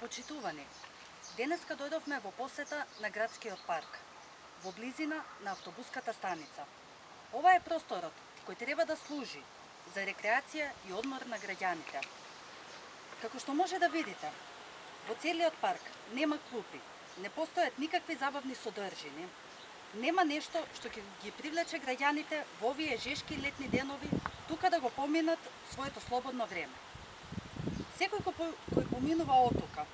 Почитувани, денеска дојдовме во посета на градскиот парк, во близина на автобуската станица. Ова е просторот кој треба да служи за рекреација и одмор на граѓаните. Како што може да видите, во целиот парк нема клупи, не постојат никакви забавни содржини, нема нешто што ќе ги привлече граѓаните во овие жешки летни денови тука да го поминат своето слободно време. Секој кој поминува оттука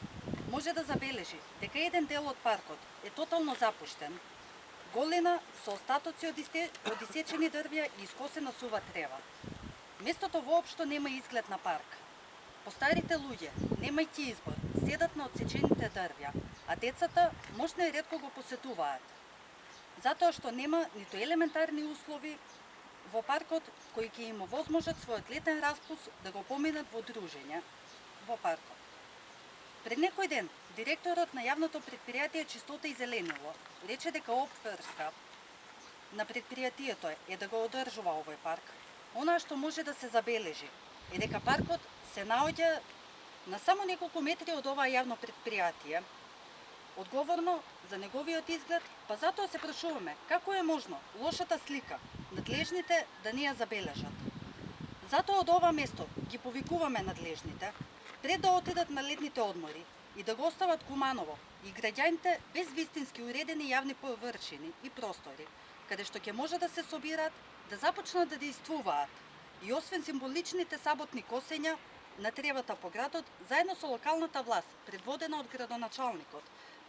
може да забележи дека еден дел од паркот е тотално запуштен, голина со остатоци од исечени дрвја и искосена сува трева. Местото воопшто нема изглед на парк. Постарите луѓе, немајќи избор, седат на одсечените дрвја, а децата можно и ретко го посетуваат. Затоа што нема ниту елементарни услови во паркот кои ќе им овозможат својот летен распуст да го поминат во дружење во паркот. Пред некој ден, директорот на јавното претпријатие Чистота и зеленило рече дека обврска на претпријатието е да го одржува овој парк. Она што може да се забележи е дека паркот се наоѓа на само неколку метри од оваа јавно претпријатие. Одговорно за неговиот изглед, па затоа се прашуваме како е можно лошата слика надлежните да не ја забележат. Затоа од ова место ги повикуваме надлежните пред да отидат на летните одмори и да го остават Куманово и граѓаните без вистински уредени јавни површини и простори, каде што ќе може да се собираат, да започнат да действуваат и освен символичните саботни косења на тревата по градот, заедно со локалната власт, предводена од градоначалникот,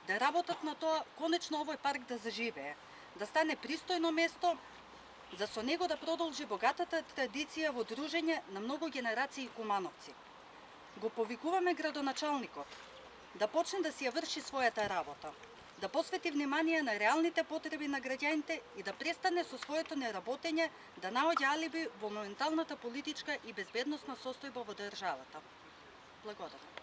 да работат на тоа конечно овој парк да заживее, да стане пристојно место, за со него да продолжи богатата традиција во дружење на многу генерации кумановци. Го повикуваме градоначалникот да почне да си ја врши својата работа, да посвети внимание на реалните потреби на граѓаните и да престане со своето неработење да наоѓа алиби во моменталната политичка и безбедносна состојба во државата. Благодарам.